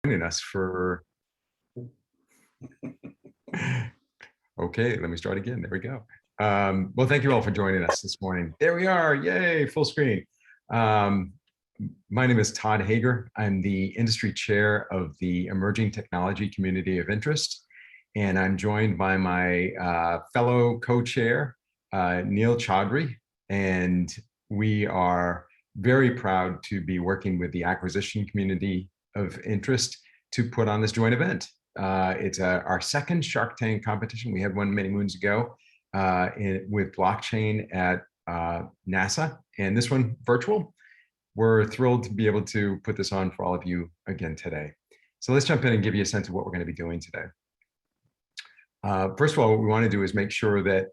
joining us for, okay, let me start again. There we go. Well, thank you all for joining us this morning. There we are, yay, full screen. My name is Todd Hager. I'm the industry chair of the Emerging Technology Community of Interest, and I'm joined by my fellow co-chair, Neil Chaudhry, and we are very proud to be working with the acquisition community of interest to put on this joint event. It's our second Shark Tank competition. We had one many moons ago with blockchain at NASA, and this one virtual. We're thrilled to be able to put this on for all of you again today. So let's jump in and give you a sense of what we're going to be doing today. First of all, what we want to do is make sure that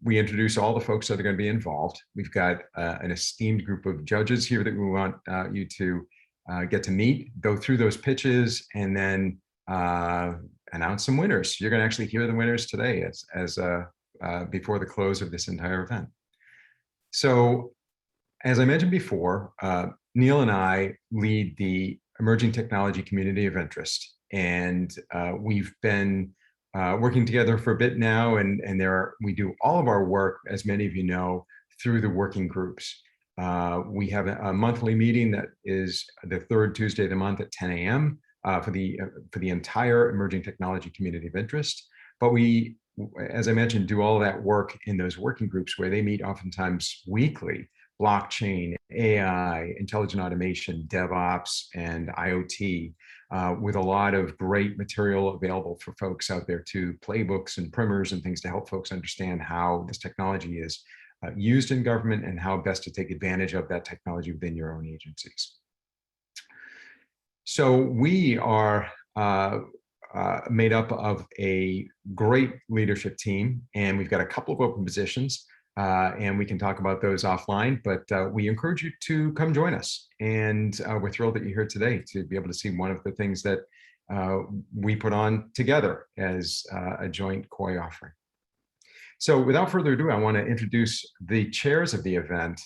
we introduce all the folks that are going to be involved. We've got an esteemed group of judges here that we want you to get to meet, go through those pitches, and then announce some winners. You're going to actually hear the winners today as before the close of this entire event. So, as I mentioned before, Neil and I lead the Emerging Technology Community of Interest, and we've been working together for a bit now, and we do all of our work, as many of you know, through the working groups. We have a monthly meeting that is the third Tuesday of the month at 10 a.m. For the entire Emerging Technology Community of Interest. But we, as I mentioned, do all of that work in those working groups where they meet oftentimes weekly: blockchain, AI, intelligent automation, DevOps, and IoT, with a lot of great material available for folks out there too, playbooks and primers and things to help folks understand how this technology is used in government and how best to take advantage of that technology within your own agencies. So we are made up of a great leadership team, and we've got a couple of open positions, and we can talk about those offline, but we encourage you to come join us. And we're thrilled that you're here today to be able to see one of the things that we put on together as a joint COI offering. So without further ado, I want to introduce the chairs of the event.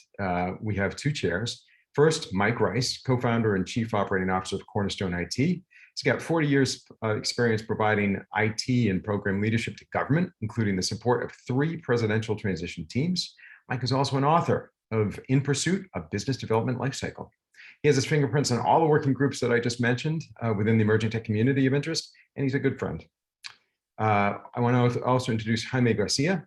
We have two chairs. First, Mike Rice, co-founder and chief operating officer of Cornerstone IT. He's got 40 years experience providing IT and program leadership to government, including the support of 3 presidential transition teams. Mike is also an author of In Pursuit of Business Development Lifecycle. He has his fingerprints on all the working groups that I just mentioned within the Emerging Tech Community of Interest, and he's a good friend. I want to also introduce Jaime Garcia.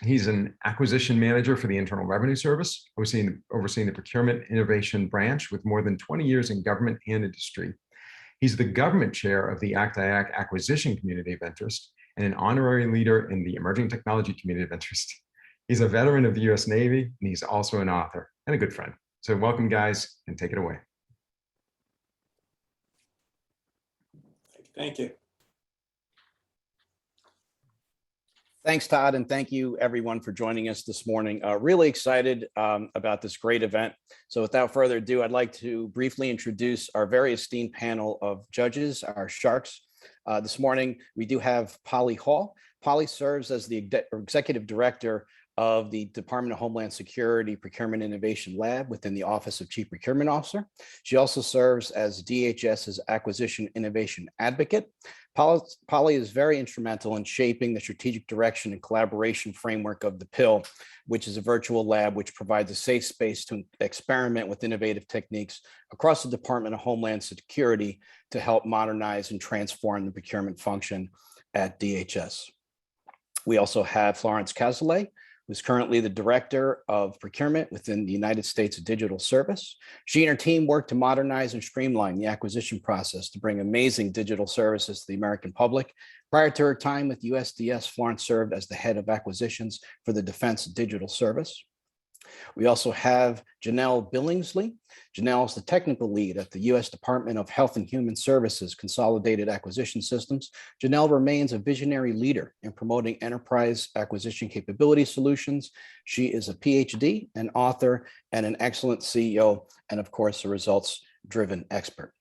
He's an acquisition manager for the Internal Revenue Service, overseeing the procurement innovation branch with more than 20 years in government and industry. He's the government chair of the ACT-IAC Acquisition Community of Interest and an honorary leader in the Emerging Technology Community of Interest. He's a veteran of the U.S. Navy, and he's also an author and a good friend. So welcome, guys, and take it away. Thank you. Thanks, Todd, and thank you everyone for joining us this morning. Really excited about this great event. So without further ado, I'd like to briefly introduce our very esteemed panel of judges, our sharks. This morning, we do have Polly Hall. Polly serves as the executive director of the Department of Homeland Security Procurement Innovation Lab within the Office of Chief Procurement Officer. She also serves as DHS's Acquisition Innovation Advocate. Polly is very instrumental in shaping the strategic direction and collaboration framework of the PIL, which is a virtual lab which provides a safe space to experiment with innovative techniques across the Department of Homeland Security to help modernize and transform the procurement function at DHS. We also have Florence Cazalet, who's currently the Director of Procurement within the United States Digital Service. She and her team work to modernize and streamline the acquisition process to bring amazing digital services to the American public. Prior to her time with USDS, Florence served as the head of acquisitions for the Defense Digital Service. We also have Janelle Billingsley. Janelle is the technical lead at the U.S. Department of Health and Human Services Consolidated Acquisition Systems. Janelle remains a visionary leader in promoting enterprise acquisition capability solutions. She is a PhD, an author, and an excellent CEO, and of course, a results-driven expert.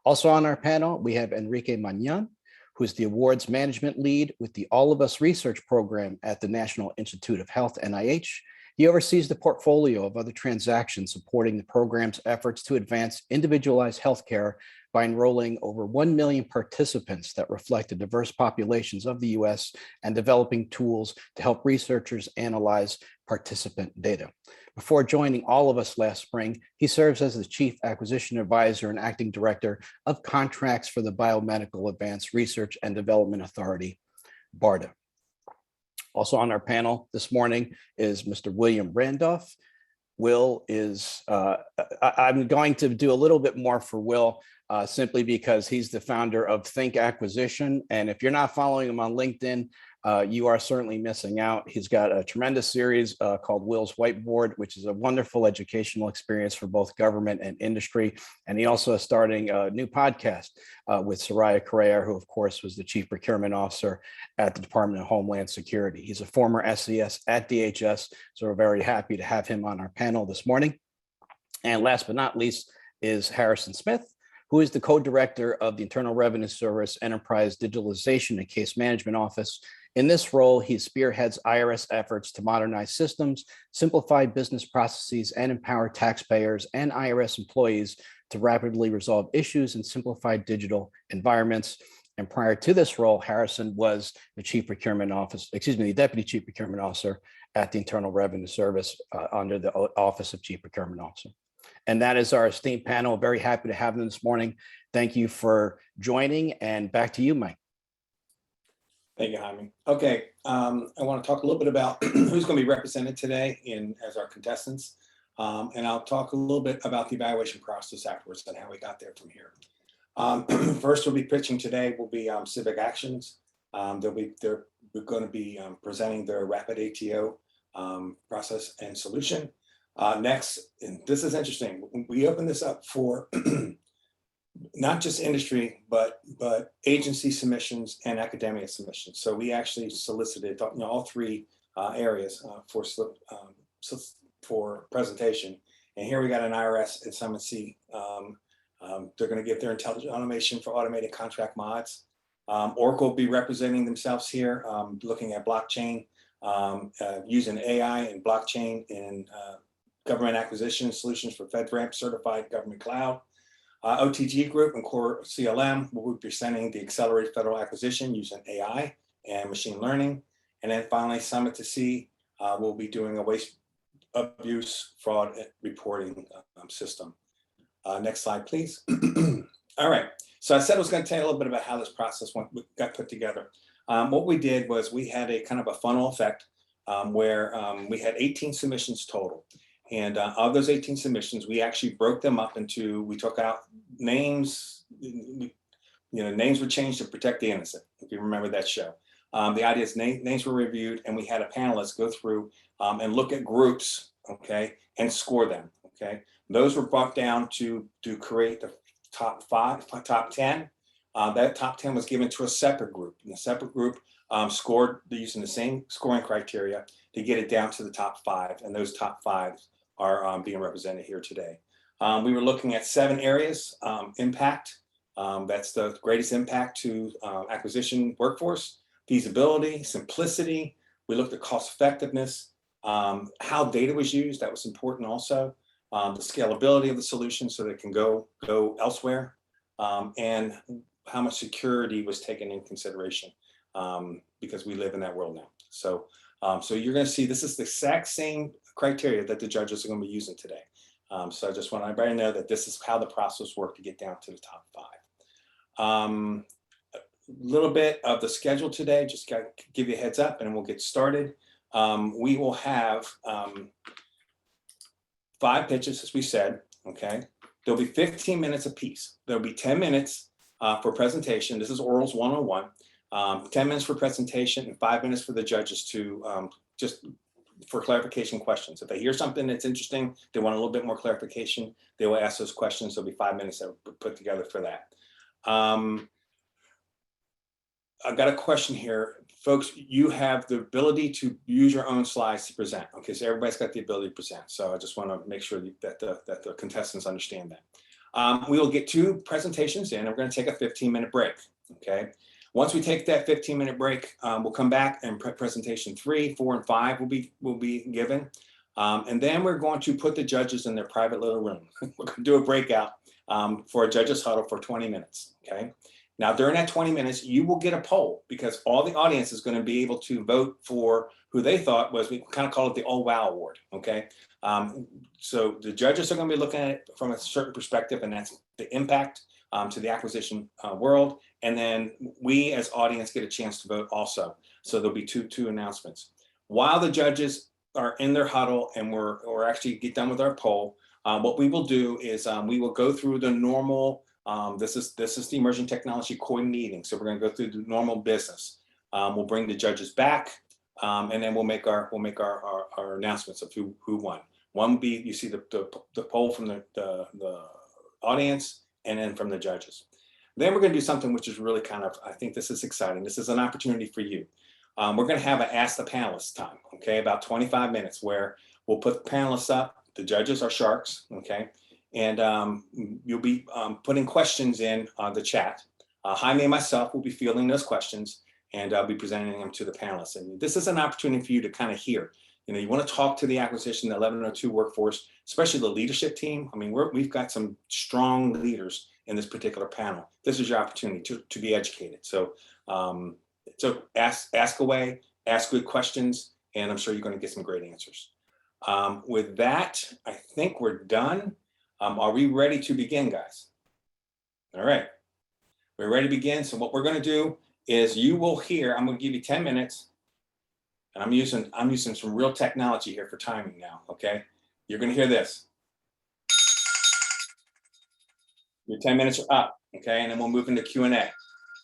Also on our panel, we have Enrique Magnan, who is the awards management lead with the All of Us research program at the National Institute of Health, NIH. He oversees the portfolio of other transactions supporting the program's efforts to advance individualized healthcare by enrolling over 1 million participants that reflect the diverse populations of the US and developing tools to help researchers analyze participant data. Before joining all of us last spring, he serves as the Chief Acquisition Advisor and Acting Director of Contracts for the Biomedical Advanced Research and Development Authority, BARDA. Also on our panel this morning is Mr. William Randolph. Will is, I'm going to do a little bit more for Will simply because he's the founder of Think Acquisition. And if you're not following him on LinkedIn, you are certainly missing out. He's got a tremendous series called Will's Whiteboard, which is a wonderful educational experience for both government and industry. And he also is starting a new podcast with Soraya Correa, who of course was the Chief Procurement Officer at the Department of Homeland Security. He's a former SES at DHS, so we're very happy to have him on our panel this morning. And last but not least is Harrison Smith, who is the co-director of the Internal Revenue Service Enterprise Digitalization and Case Management Office. In this role, he spearheads IRS efforts to modernize systems, simplify business processes, and empower taxpayers and IRS employees to rapidly resolve issues in simplified digital environments. And prior to this role, Harrison was the Chief Procurement Officer, the Deputy Chief Procurement Officer at the Internal Revenue Service under the Office of Chief Procurement Officer. And that is our esteemed panel. Very happy to have them this morning. Thank you for joining, and back to you, Mike. Thank you, Jaime. Okay, I want to talk a little bit about who's going to be represented today as our contestants. And I'll talk a little bit about the evaluation process afterwards and how we got there from here. First, we'll be pitching today will be Civic Actions. They're going to be presenting their rapid ATO process and solution. Next, and this is interesting, we open this up for not just industry, but agency submissions and academia submissions. So we actually solicited all three areas for presentation. And here we got an IRS and Summit2Sea. They're going to give their intelligent automation for automated contract mods. Oracle will be representing themselves here, looking at blockchain, using AI and blockchain in government acquisition solutions for FedRAMP certified government cloud. OTG Group and Core CLM will be presenting the accelerated federal acquisition using AI and machine learning. And then finally, Summit2Sea will be doing a waste abuse fraud reporting system. Next slide, please. All right. So I said I was going to tell you a little bit about how this process got put together. What we did was we had a kind of a funnel effect where we had 18 submissions total. And of those 18 submissions, we actually broke them up into, we took out names, names were changed to protect the innocent, if you remember that show. The idea is names were reviewed and we had a panelist go through and look at groups, okay, and score them, okay. Those were brought down to create the top 10. That top 10 was given to a separate group, and the separate group scored using the same scoring criteria to get it down to the top 5, and those top 5 are being represented here today. We were looking at 7 areas. Impact, that's the greatest impact to acquisition workforce. Feasibility, simplicity. We looked at cost effectiveness, how data was used, that was important also. The scalability of the solution so that it can go elsewhere, and how much security was taken in consideration, because we live in that world now. So you're going to see this is the exact same criteria that the judges are going to be using today. So I just want everybody to know that this is how the process worked to get down to the top 5. A little bit of the schedule today, just got to give you a heads up and we'll get started. We will have 5 pitches, as we said, okay? There'll be 15 minutes apiece. There'll be 10 minutes for presentation. This is orals 101. 10 minutes for presentation and 5 minutes for the judges to just for clarification questions. If they hear something that's interesting, they want a little bit more clarification, they will ask those questions. There'll be 5 minutes that are put together for that. I've got a question here. Folks, you have the ability to use your own slides to present. Okay, so everybody's got the ability to present. So I just want to make sure that the contestants understand that. We will get 2 presentations in, and we're going to take a 15-minute break, okay? Once we take that 15-minute break, we'll come back and presentation 3, 4, and 5 will be given. And then we're going to put the judges in their private little room. We're going to do a breakout for a judges huddle for 20 minutes. Okay. Now, during that 20 minutes, you will get a poll because all the audience is going to be able to vote for who they thought was, we kind of call it the Oh Wow Award. Okay. So the judges are going to be looking at it from a certain perspective, and that's the impact to the acquisition world. And then we as audience get a chance to vote also. So there'll be two announcements. While the judges are in their huddle and we're actually get done with our poll, what we will do is we will go through the normal, this is the emerging technology COI meeting. So we're going to go through the normal business. We'll bring the judges back, and then we'll make our announcements of who won. One will be, you see the poll from the audience, and then from the judges. Then we're going to do something which is really kind of, I think this is exciting. This is an opportunity for you. We're going to have an Ask the Panelists time, okay, about 25 minutes, where we'll put the panelists up. The judges are sharks, okay, and you'll be putting questions in the chat. Jaime and myself will be fielding those questions, and I'll be presenting them to the panelists. And this is an opportunity for you to kind of hear. You know, you want to talk to the acquisition, the 1102 workforce, especially the leadership team. I mean, we've got some strong leaders in this particular panel. This is your opportunity to be educated. So, so ask away, ask good questions, and I'm sure you're going to get some great answers. With that, I think we're done. Are we ready to begin, guys? All right, we're ready to begin. So what we're going to do is you will hear, I'm going to give you 10 minutes. And I'm using some real technology here for timing now, okay? You're going to hear this. Your 10 minutes are up, okay? And then we'll move into Q&A.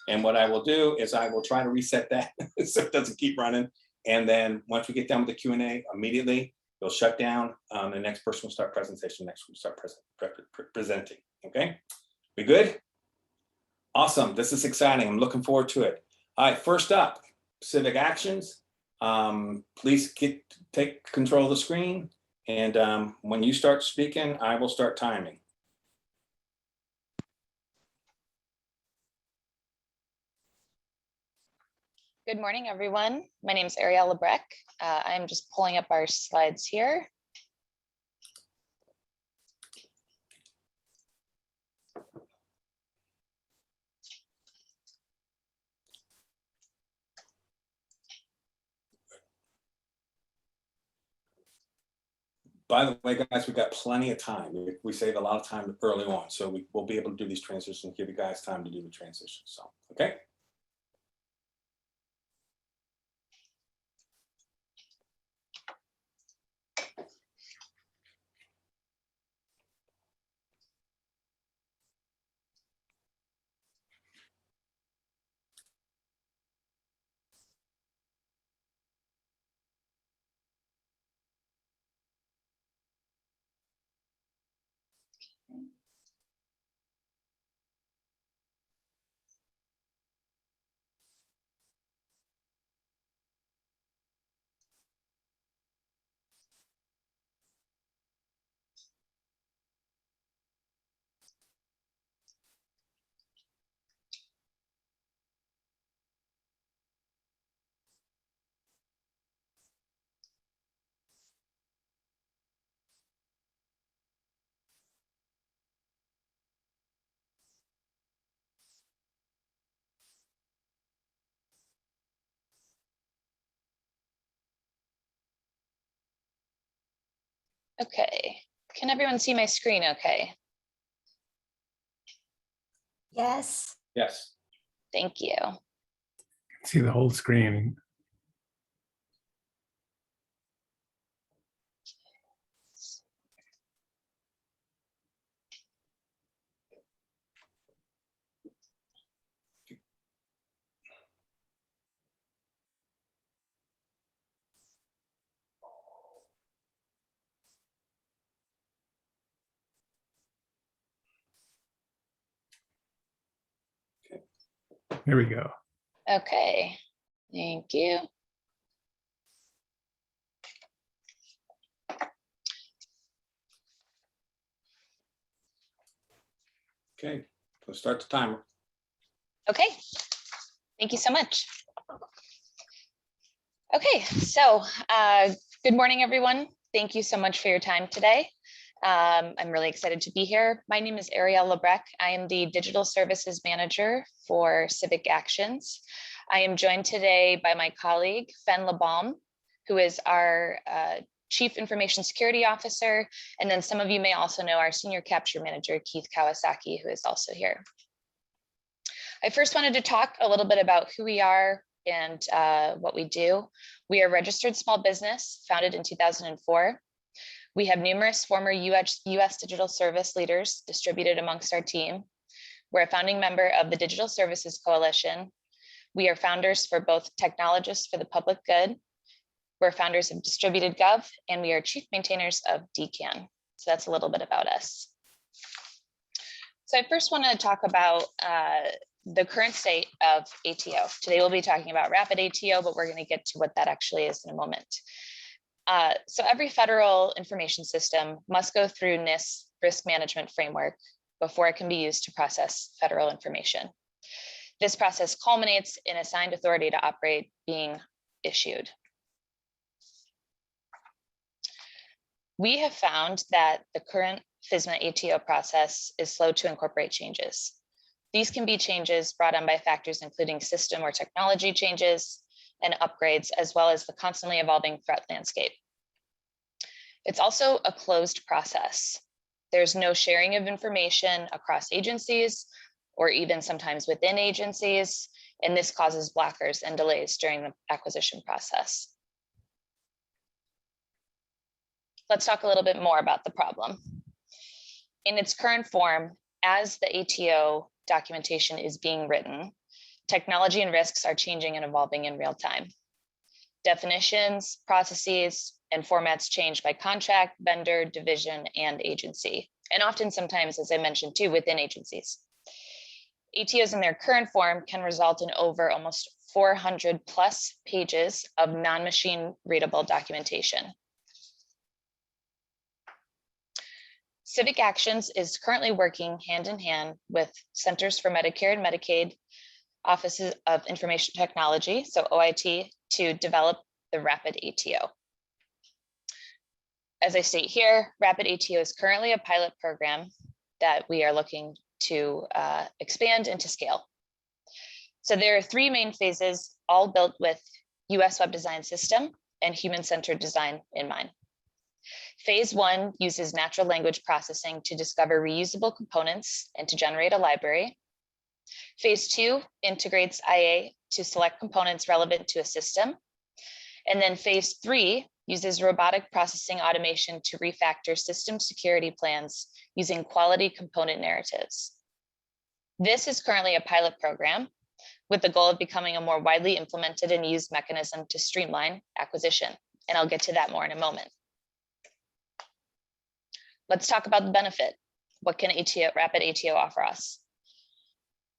And what I will do is I will try to reset that so it doesn't keep running. And then once we get done with the Q&A, immediately it'll shut down. The next person will start presentation. Next will start presenting, okay? We good? Awesome. This is exciting. I'm looking forward to it. All right, first up, civic actions. Please take control of the screen, and when you start speaking, I will start timing. Good morning, everyone. My name is Ariella Breck. I'm just pulling up our slides here. By the way, guys, we've got plenty of time. We save a lot of time early on, so we'll be able to do these transitions, give you guys time to do the transition. So, okay. Okay, can everyone see my screen okay? Yes. Yes. Thank you. See the whole screen. There we go. Okay, thank you. Okay, let's start the timer. Okay, thank you so much. Okay, so good morning, everyone. Thank you so much for your time today. I'm really excited to be here. My name is Arielle Lebrecq. I am the Digital Services Manager for Civic Actions. I am joined today by my colleague, Fen LeBaume, who is our Chief Information Security Officer. And then some of you may also know our Senior Capture Manager, Keith Kawasaki, who is also here. I first wanted to talk a little bit about who we are and what we do. We are a registered small business founded in 2004. We have numerous former US digital service leaders distributed amongst our team. We're a founding member of the Digital Services Coalition. We are founders for both Technologists for the Public Good. We're founders of Distributed Gov, and we are chief maintainers of DCAN. So that's a little bit about us. So I first want to talk about the current state of ATO. Today we'll be talking about rapid ATO, but we're going to get to what that actually is in a moment. So every federal information system must go through NIST risk management framework before it can be used to process federal information. This process culminates in assigned authority to operate being issued. We have found that the current FISMA ATO process is slow to incorporate changes. These can be changes brought on by factors including system or technology changes and upgrades, as well as the constantly evolving threat landscape. It's also a closed process. There's no sharing of information across agencies or even sometimes within agencies, and this causes blockers and delays during the acquisition process. Let's talk a little bit more about the problem. In its current form, as the ATO documentation is being written, technology and risks are changing and evolving in real time. Definitions, processes, and formats change by contract, vendor, division, and agency. And often sometimes, as I mentioned too, within agencies. ATOs in their current form can result in over almost 400 plus pages of non-machine readable documentation. Civic Actions is currently working hand in hand with Centers for Medicare and Medicaid, Offices of Information Technology, so OIT, to develop the Rapid ATO. As I state here, Rapid ATO is currently a pilot program that we are looking to expand and to scale. So there are three main phases, all built with US Web Design System and human-centered design in mind. Phase 1 uses natural language processing to discover reusable components and to generate a library. Phase 2 integrates IA to select components relevant to a system. And then phase 3 uses robotic processing automation to refactor system security plans using quality component narratives. This is currently a pilot program with the goal of becoming a more widely implemented and used mechanism to streamline acquisition. And I'll get to that more in a moment. Let's talk about the benefit. What can Rapid ATO offer us?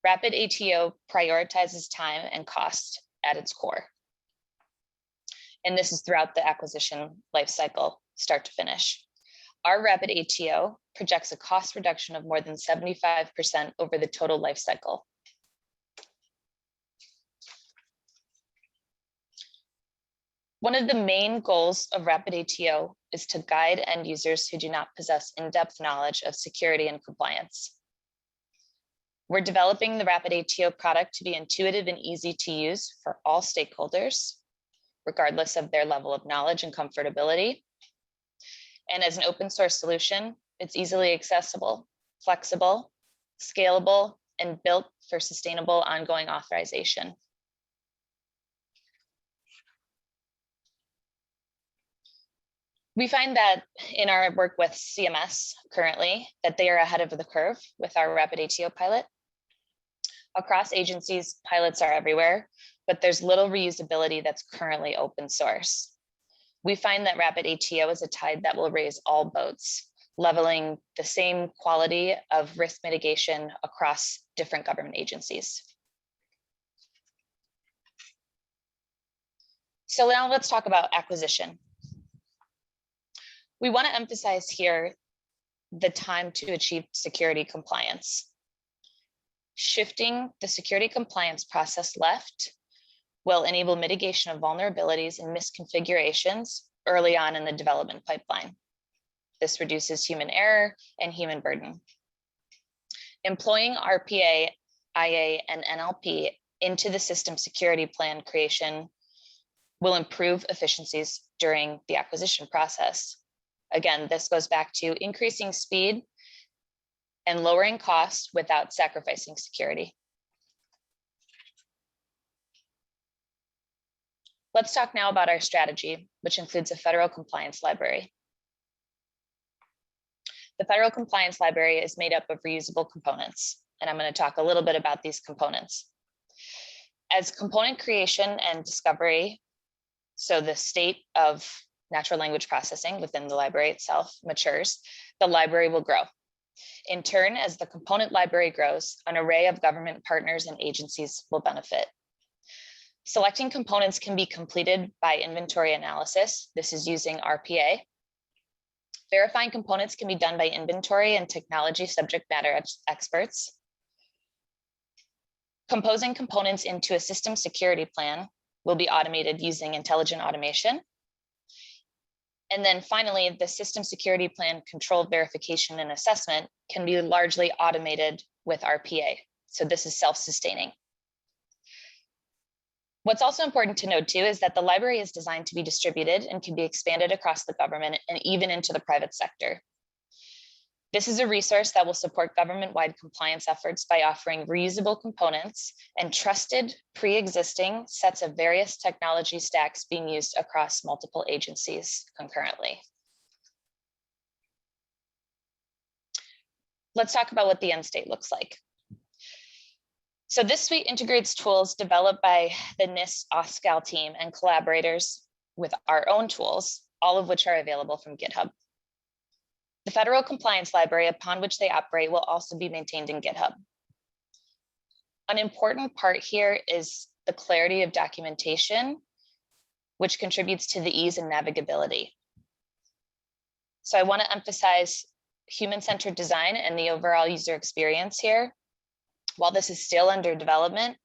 Rapid ATO prioritizes time and cost at its core. And this is throughout the acquisition lifecycle, start to finish. Our Rapid ATO projects a cost reduction of more than 75% over the total lifecycle. One of the main goals of Rapid ATO is to guide end users who do not possess in-depth knowledge of security and compliance. We're developing the Rapid ATO product to be intuitive and easy to use for all stakeholders, regardless of their level of knowledge and comfortability. And as an open source solution, it's easily accessible, flexible, scalable, and built for sustainable ongoing authorization. We find that in our work with CMS currently, that they are ahead of the curve with our Rapid ATO pilot. Across agencies, pilots are everywhere, but there's little reusability that's currently open source. We find that Rapid ATO is a tide that will raise all boats, leveling the same quality of risk mitigation across different government agencies. So now let's talk about acquisition. We want to emphasize here the time to achieve security compliance. Shifting the security compliance process left will enable mitigation of vulnerabilities and misconfigurations early on in the development pipeline. This reduces human error and human burden. Employing RPA, IA, and NLP into the system security plan creation will improve efficiencies during the acquisition process. Again, this goes back to increasing speed and lowering costs without sacrificing security. Let's talk now about our strategy, which includes a federal compliance library. The federal compliance library is made up of reusable components, and I'm going to talk a little bit about these components. As component creation and discovery, so the state of natural language processing within the library itself matures, the library will grow. In turn, as the component library grows, an array of government partners and agencies will benefit. Selecting components can be completed by inventory analysis. This is using RPA. Verifying components can be done by inventory and technology subject matter experts. Composing components into a system security plan will be automated using intelligent automation. And then finally, the system security plan control verification and assessment can be largely automated with RPA. So this is self-sustaining. What's also important to note too is that the library is designed to be distributed and can be expanded across the government and even into the private sector. This is a resource that will support government-wide compliance efforts by offering reusable components and trusted pre-existing sets of various technology stacks being used across multiple agencies concurrently. Let's talk about what the end state looks like. So this suite integrates tools developed by the NIST OSCAL team and collaborators with our own tools, all of which are available from GitHub. The federal compliance library upon which they operate will also be maintained in GitHub. An important part here is the clarity of documentation, which contributes to the ease and navigability. So I want to emphasize human-centered design and the overall user experience here. While this is still under development,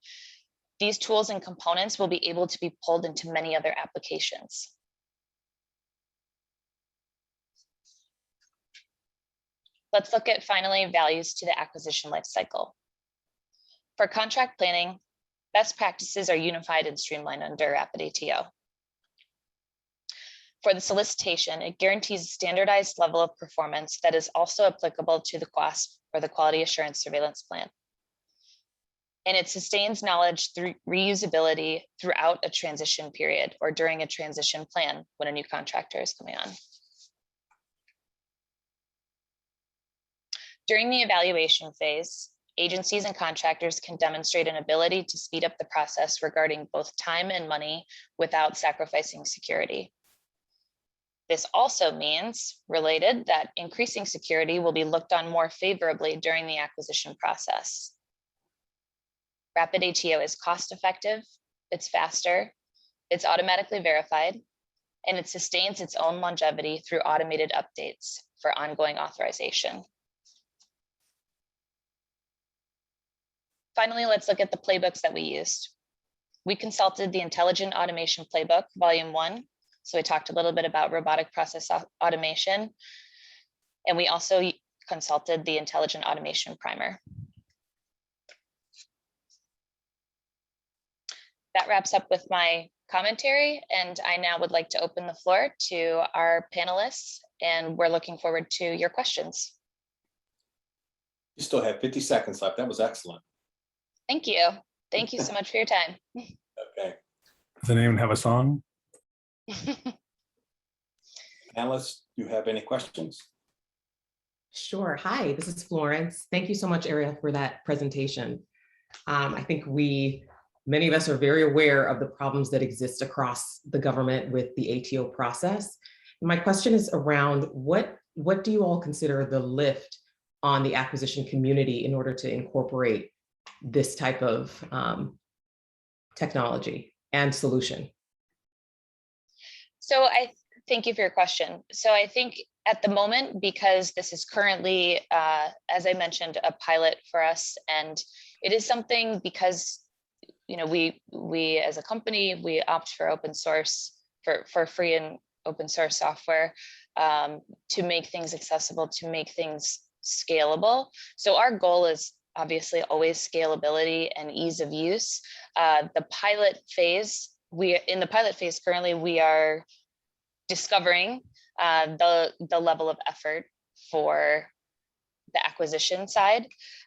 these tools and components will be able to be pulled into many other applications. Let's look at finally values to the acquisition lifecycle. For contract planning, best practices are unified and streamlined under Rapid ATO. For the solicitation, it guarantees a standardized level of performance that is also applicable to the QAS or the Quality Assurance Surveillance Plan. And it sustains knowledge through reusability throughout a transition period or during a transition plan when a new contractor is coming on. During the evaluation phase, agencies and contractors can demonstrate an ability to speed up the process regarding both time and money without sacrificing security. This also means, related, that increasing security will be looked on more favorably during the acquisition process. Rapid ATO is cost-effective, it's faster, it's automatically verified, and it sustains its own longevity through automated updates for ongoing authorization. Finally, let's look at the playbooks that we used. We consulted the Intelligent Automation Playbook, Volume 1. So we talked a little bit about robotic process automation. And we also consulted the Intelligent Automation Primer. That wraps up with my commentary, and I now would like to open the floor to our panelists, and we're looking forward to your questions. You still have 50 seconds left. That was excellent. Thank you. Thank you so much for your time. Okay. Does anyone have a song? Panelists, do you have any questions? Sure. Hi, this is Florence. Thank you so much, Ariel, for that presentation. I think many of us are very aware of the problems that exist across the government with the ATO process. My question is around what do you all consider the lift on the acquisition community in order to incorporate this type of technology and solution? So I thank you for your question. So I think at the moment, because this is currently, as I mentioned, a pilot for us, and it is something because we as a company, we opt for open source, for free and open source software to make things accessible, to make things scalable. So our goal is obviously always scalability and ease of use. The pilot phase, in the pilot phase currently, we are discovering the level of effort for the acquisition side.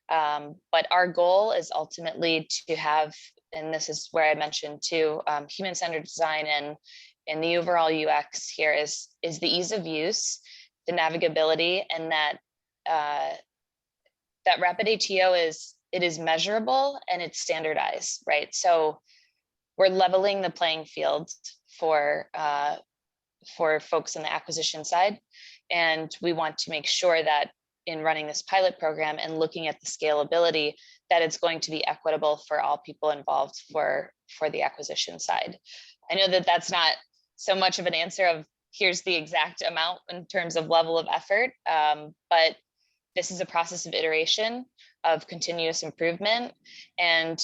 But our goal is ultimately to have, and this is where I mentioned too, human-centered design and the overall UX here is the ease of use, the navigability, and that that rapid ATO is measurable and it's standardized, right? So we're leveling the playing field for folks in the acquisition side, and we want to make sure that in running this pilot program and looking at the scalability, that it's going to be equitable for all people involved for the acquisition side. I know that that's not so much of an answer of here's the exact amount in terms of level of effort, but this is a process of iteration, of continuous improvement. And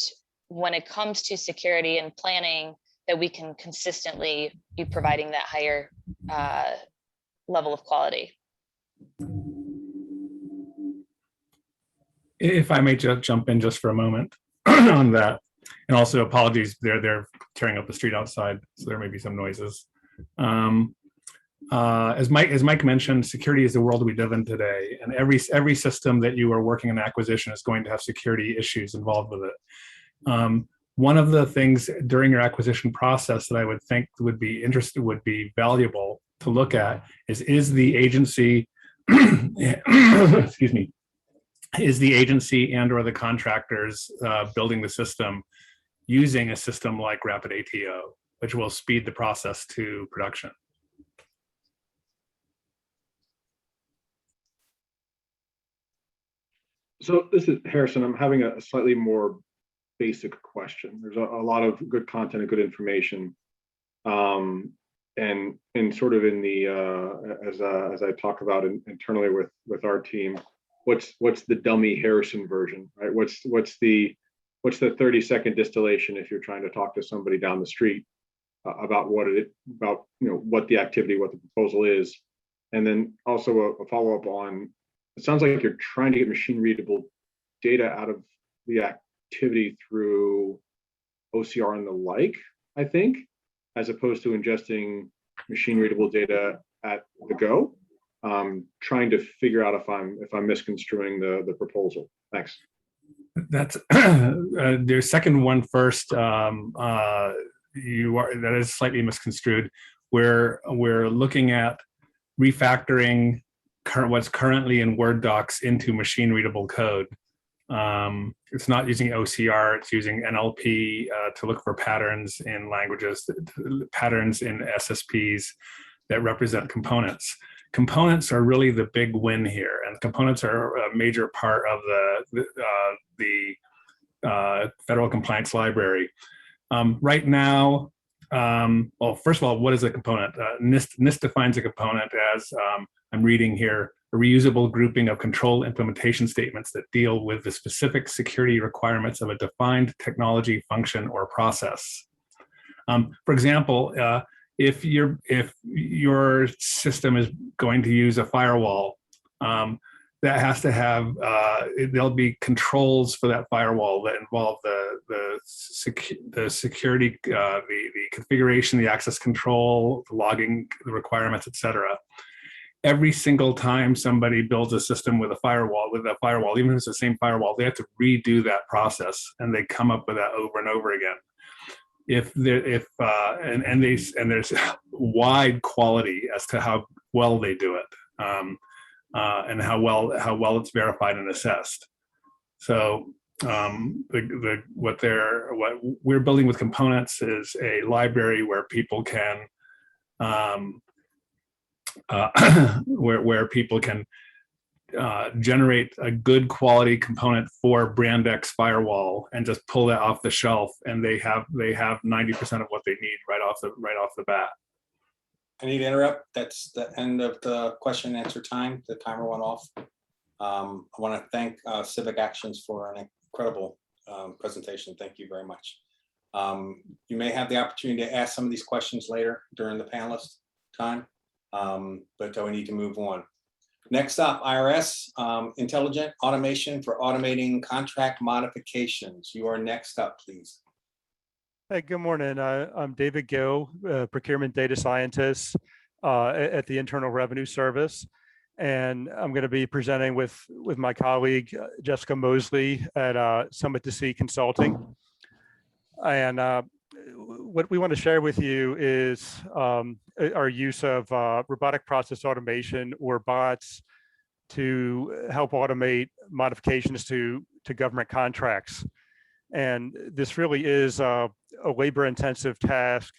when it comes to security and planning, that we can consistently be providing that higher level of quality. If I may just jump in just for a moment on that, and also apologies, they're tearing up the street outside, so there may be some noises. As Mike mentioned, security is the world we live in today, and every system that you are working in acquisition is going to have security issues involved with it. One of the things during your acquisition process that I would think would be valuable to look at is the agency, excuse me, is the agency and or the contractors building the system using a system like Rapid ATO, which will speed the process to production. So this is Harrison. I'm having a slightly more basic question. There's a lot of good content and good information, and sort of in the as I talk about internally with our team, what's the dummy Harrison version, right? What's the 30-second distillation if you're trying to talk to somebody down the street about what the activity, what the proposal is, and then also a follow-up on. It sounds like you're trying to get machine readable data out of the activity through OCR and the like, I think, as opposed to ingesting machine readable data at the go. Trying to figure out if I'm misconstruing the proposal. Thanks. That's the second one first. That is slightly misconstrued. We're looking at refactoring what's currently in Word docs into machine readable code. It's not using OCR, it's using NLP to look for patterns in languages, patterns in SSPs that represent components. Components are really the big win here, and components are a major part of the federal compliance library. Right now, well, first of all, what is a component? NIST defines a component as, I'm reading here, a reusable grouping of control implementation statements that deal with the specific security requirements of a defined technology, function, or process. For example, if your system is going to use a firewall, that has to have, there'll be controls for that firewall that involve the security, the configuration, the access control, the logging, the requirements, etc. Every single time somebody builds a system with a firewall, even if it's the same firewall, they have to redo that process, and they come up with that over and over again. And there's wide quality as to how well they do it, and how well it's verified and assessed. So what we're building with components is a library where people can where people can generate a good quality component for brand X firewall and just pull that off the shelf, and they have 90% of what they need right off the bat. I need to interrupt. That's the end of the question and answer time. The timer went off. I want to thank Civic Actions for an incredible presentation. Thank you very much. You may have the opportunity to ask some of these questions later during the panelists. time, but we need to move on. Next up, IRS, intelligent automation for automating contract modifications. You are next up, please. Hey, good morning. I'm David Gill, procurement data scientist at the Internal Revenue Service. And I'm going to be presenting with my colleague, Jessica Mosley at Summit2Sea Consulting. And what we want to share with you is our use of robotic process automation or bots to help automate modifications to government contracts. And this really is a labor-intensive task.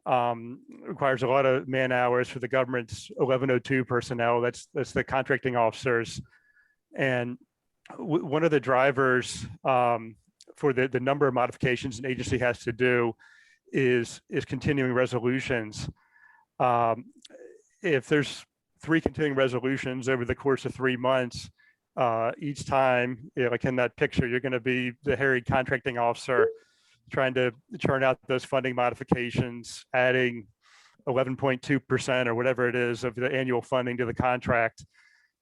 Requires a lot of man hours for the government's 1102 personnel. That's the contracting officers. And one of the drivers for the number of modifications an agency has to do is continuing resolutions. If there's 3 continuing resolutions over the course of 3 months, each time, like in that picture, you're going to be the harried contracting officer trying to churn out those funding modifications, adding 11.2% or whatever it is of the annual funding to the contract.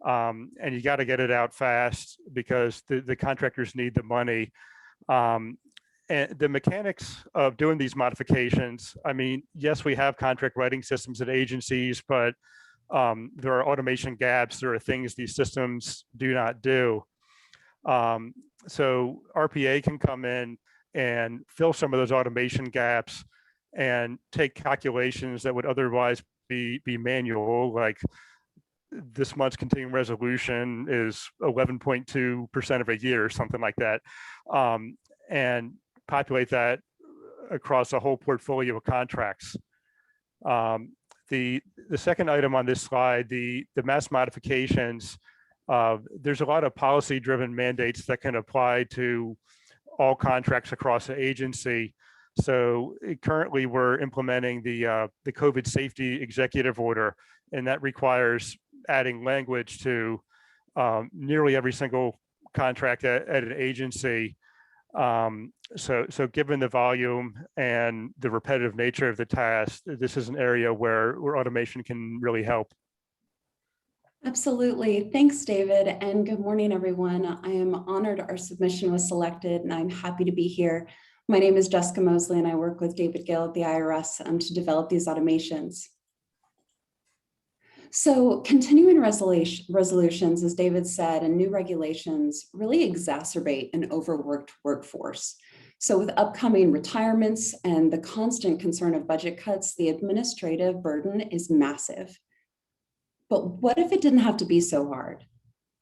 And you got to get it out fast because the contractors need the money. And the mechanics of doing these modifications, I mean, yes, we have contract writing systems at agencies, but there are automation gaps. There are things these systems do not do. So RPA can come in and fill some of those automation gaps and take calculations that would otherwise be manual, like this month's continuing resolution is 11.2% of a year or something like that, and populate that across a whole portfolio of contracts. The second item on this slide, the mass modifications, there's a lot of policy-driven mandates that can apply to all contracts across the agency. So currently we're implementing the COVID safety executive order, and that requires adding language to nearly every single contract at an agency. So given the volume and the repetitive nature of the task, this is an area where automation can really help. Absolutely. Thanks, David. And good morning, everyone. I am honored our submission was selected and I'm happy to be here. My name is Jessica Mosley and I work with David Gill at the IRS to develop these automations. So continuing resolutions, as David said, and new regulations really exacerbate an overworked workforce. So with upcoming retirements and the constant concern of budget cuts, the administrative burden is massive. But what if it didn't have to be so hard?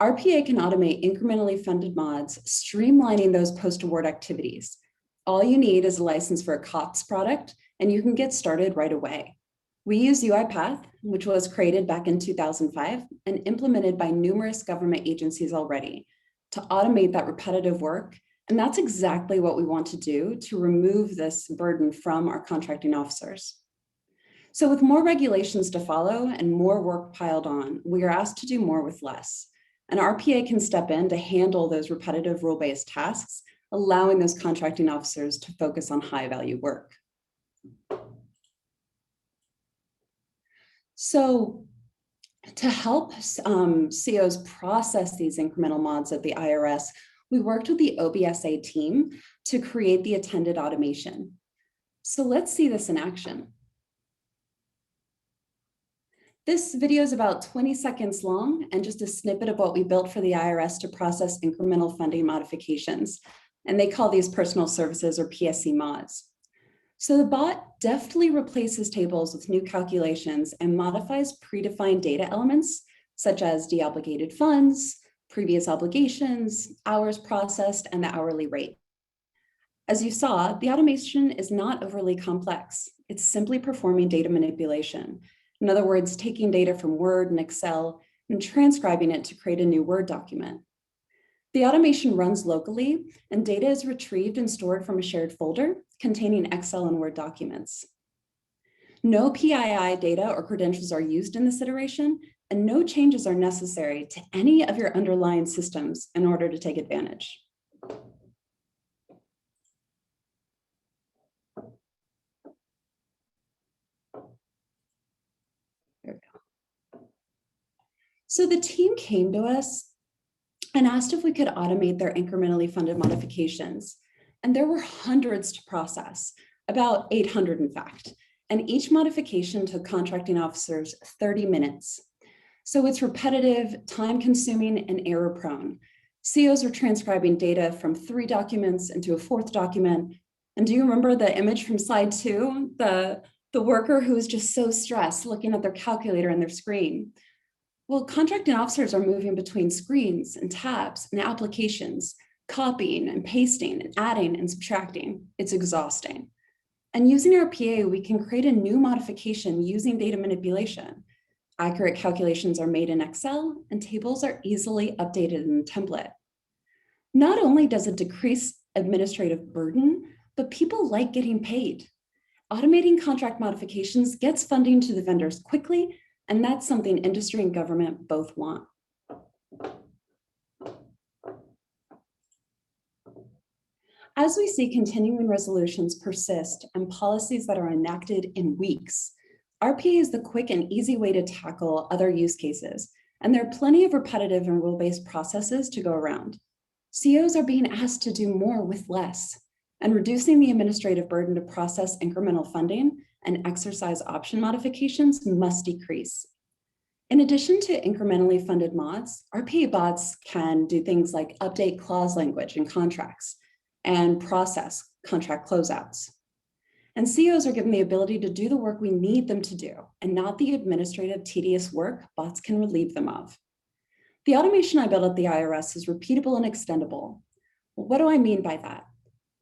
RPA can automate incrementally funded mods, streamlining those post-award activities. All you need is a license for a COPS product, and you can get started right away. We use UiPath, which was created back in 2005 and implemented by numerous government agencies already to automate that repetitive work. And that's exactly what we want to do to remove this burden from our contracting officers. So with more regulations to follow and more work piled on, we are asked to do more with less. And RPA can step in to handle those repetitive rule-based tasks, allowing those contracting officers to focus on high-value work. So to help COs process these incremental mods at the IRS, we worked with the OBSA team to create the attended automation. So let's see this in action. This video is about 20 seconds long and just a snippet of what we built for the IRS to process incremental funding modifications. And they call these personal services or PSC mods. So the bot deftly replaces tables with new calculations and modifies predefined data elements, such as deobligated funds, previous obligations, hours processed, and the hourly rate. As you saw, the automation is not overly complex. It's simply performing data manipulation. In other words, taking data from Word and Excel and transcribing it to create a new Word document. The automation runs locally and data is retrieved and stored from a shared folder containing Excel and Word documents. No PII data or credentials are used in this iteration, and no changes are necessary to any of your underlying systems in order to take advantage. So the team came to us and asked if we could automate their incrementally funded modifications. And there were hundreds to process, about 800 in fact. And each modification took contracting officers 30 minutes. So it's repetitive, time consuming, and error prone. COs are transcribing data from 3 documents into a 4th document. And do you remember the image from slide 2? The worker who was just so stressed looking at their calculator and their screen. Well, contracting officers are moving between screens and tabs and applications, copying and pasting and adding and subtracting. It's exhausting. And using RPA, we can create a new modification using data manipulation. Accurate calculations are made in Excel and tables are easily updated in the template. Not only does it decrease administrative burden, but people like getting paid. Automating contract modifications gets funding to the vendors quickly, and that's something industry and government both want. As we see continuing resolutions persist and policies that are enacted in weeks, RPA is the quick and easy way to tackle other use cases, and there are plenty of repetitive and rule-based processes to go around. COs are being asked to do more with less, and reducing the administrative burden to process incremental funding and exercise option modifications must decrease. In addition to incrementally funded mods, RPA bots can do things like update clause language in contracts and process contract closeouts. And COs are given the ability to do the work we need them to do and not the administrative tedious work bots can relieve them of. The automation I built at the IRS is repeatable and extendable. Well, what do I mean by that?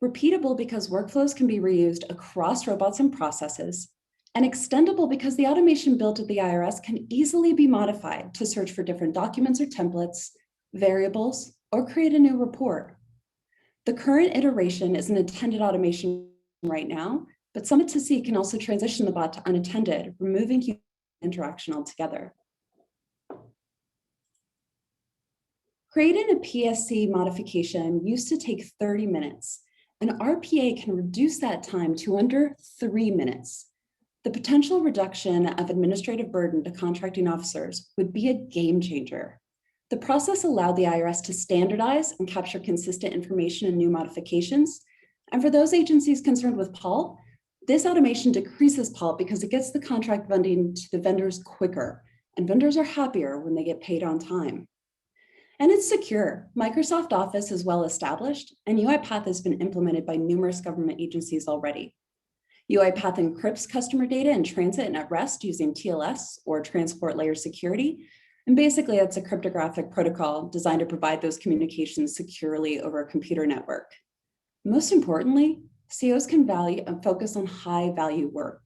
Repeatable because workflows can be reused across robots and processes, and extendable because the automation built at the IRS can easily be modified to search for different documents or templates, variables, or create a new report. The current iteration is an attended automation right now, but Summit2Sea can also transition the bot to unattended, removing human interaction altogether. Creating a PSC modification used to take 30 minutes, and RPA can reduce that time to under 3 minutes. The potential reduction of administrative burden to contracting officers would be a game changer. The process allowed the IRS to standardize and capture consistent information in new modifications. And for those agencies concerned with PAL, this automation decreases PAL because it gets the contract funding to the vendors quicker, and vendors are happier when they get paid on time. And it's secure. Microsoft Office is well established, and UiPath has been implemented by numerous government agencies already. UiPath encrypts customer data in transit and at rest using TLS or transport layer security. And basically, it's a cryptographic protocol designed to provide those communications securely over a computer network. Most importantly, COs can value and focus on high value work.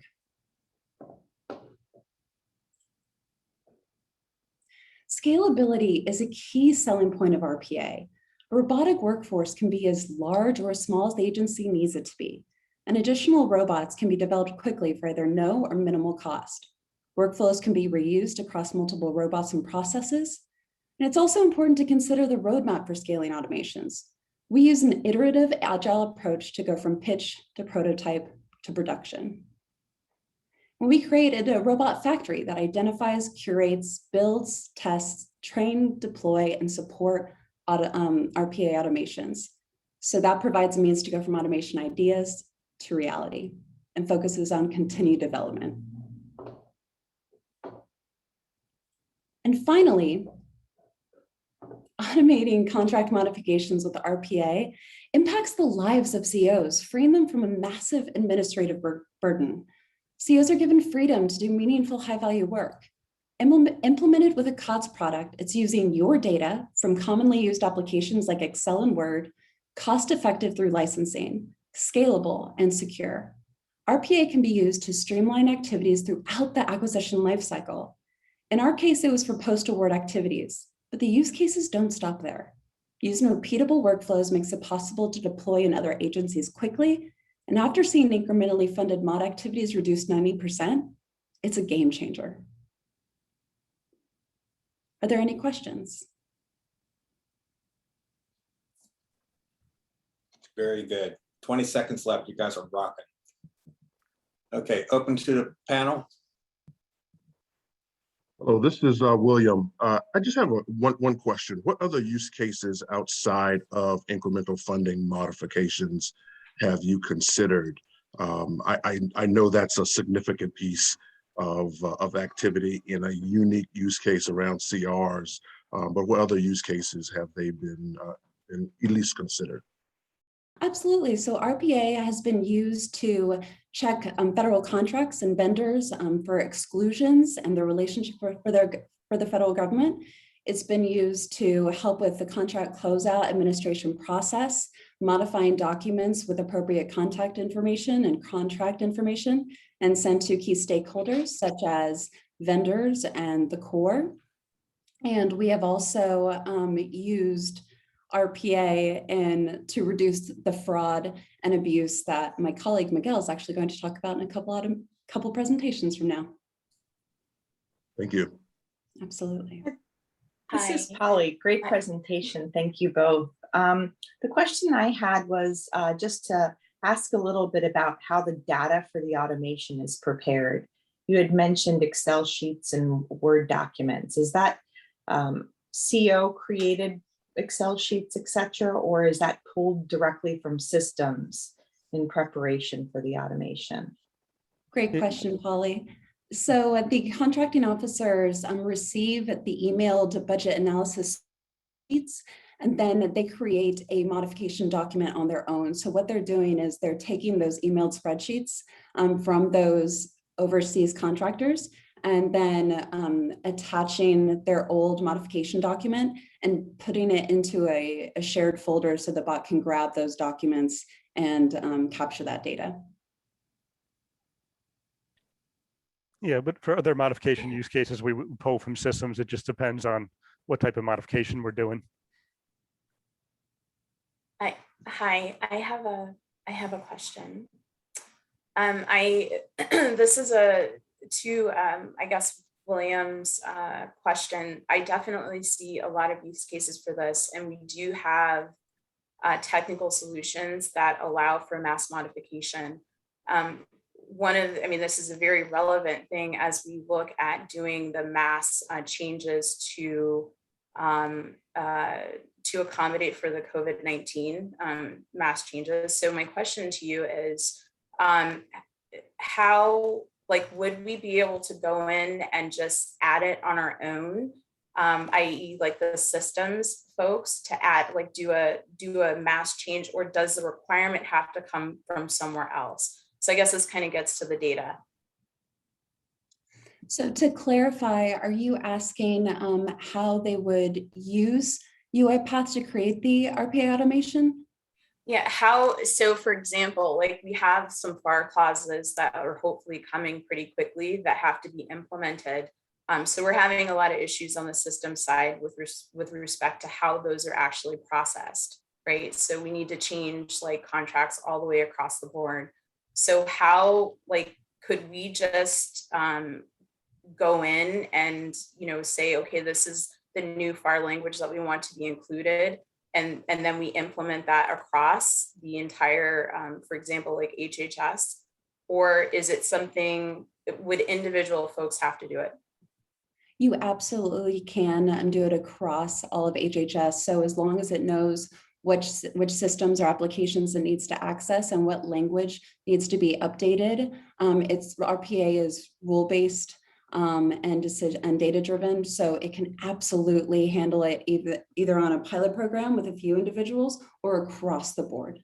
Scalability is a key selling point of RPA. A robotic workforce can be as large or as small as the agency needs it to be, and additional robots can be developed quickly for either no or minimal cost. Workflows can be reused across multiple robots and processes, and it's also important to consider the roadmap for scaling automations. We use an iterative, agile approach to go from pitch to prototype to production. We created a robot factory that identifies, curates, builds, tests, train, deploy, and support RPA automations. So that provides a means to go from automation ideas to reality and focuses on continued development. And finally, automating contract modifications with RPA impacts the lives of COs, freeing them from a massive administrative burden. COs are given freedom to do meaningful high-value work. Implemented with a COTS product, it's using your data from commonly used applications like Excel and Word, cost-effective through licensing, scalable, and secure. RPA can be used to streamline activities throughout the acquisition lifecycle. In our case, it was for post-award activities, but the use cases don't stop there. Using repeatable workflows makes it possible to deploy in other agencies quickly. And after seeing incrementally funded mod activities reduce 90%, it's a game changer. Are there any questions? Very good. 20 seconds left. You guys are rocking. Okay, open to the panel. Hello, this is William. I just have one question. What other use cases outside of incremental funding modifications have you considered? I know that's a significant piece of activity in a unique use case around CRs, but what other use cases have they been at least considered? Absolutely. So RPA has been used to check federal contracts and vendors for exclusions and their relationship for the federal government. It's been used to help with the contract closeout administration process, modifying documents with appropriate contact information and contract information, and sent to key stakeholders such as vendors and the Corps. And we have also used RPA and to reduce the fraud and abuse that my colleague Miguel is actually going to talk about in a couple presentations from now. Thank you. Absolutely. This is Polly. Great presentation. Thank you both. The question I had was just to ask a little bit about how the data for the automation is prepared. You had mentioned Excel sheets and Word documents. Is that CO created Excel sheets, etc., or is that pulled directly from systems in preparation for the automation? Great question, Polly. So the contracting officers receive the emailed budget analysis sheets, and then they create a modification document on their own. So what they're doing is they're taking those emailed spreadsheets from those overseas contractors and then attaching their old modification document and putting it into a shared folder so the bot can grab those documents and capture that data. Yeah, but for other modification use cases, we would pull from systems. It just depends on what type of modification we're doing. Hi, I have a question. This is I guess William's question. I definitely see a lot of use cases for this, and we do have technical solutions that allow for mass modification. This is a very relevant thing as we look at doing the mass changes to accommodate for the COVID-19 mass changes. So my question to you is, how, would we be able to go in and just add it on our own, i.e. the systems folks to add, do a mass change, or does the requirement have to come from somewhere else? So I guess this kind of gets to the data. So to clarify, are you asking how they would use UiPath to create the RPA automation? Yeah, so for example, we have some FAR clauses that are hopefully coming pretty quickly that have to be implemented. So we're having a lot of issues on the system side with respect to how those are actually processed, right? So we need to change contracts all the way across the board. So how could we just go in and say, okay, this is the new FAR language that we want to be included, and then we implement that across the entire, for example, HHS, or is it something, would individual folks have to do it? You absolutely can do it across all of HHS. So as long as it knows which systems or applications it needs to access and what language needs to be updated. RPA is rule-based and data-driven, so it can absolutely handle it either on a pilot program with a few individuals or across the board.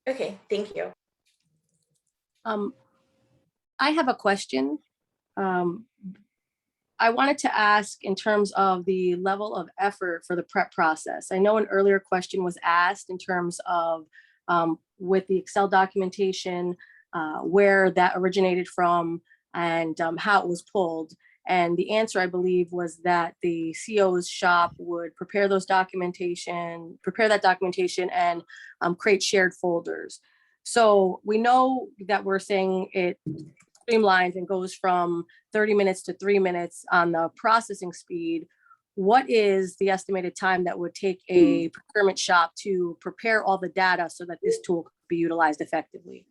Okay, thank you. I have a question. I wanted to ask in terms of the level of effort for the prep process. I know an earlier question was asked in terms of with the Excel documentation, where that originated from and how it was pulled. And the answer, I believe, was that the CO's shop would prepare that documentation and create shared folders. So we know that we're saying it streamlines and goes from 30 minutes to 3 minutes on the processing speed. What is the estimated time that would take a procurement shop to prepare all the data so that this tool could be utilized effectively?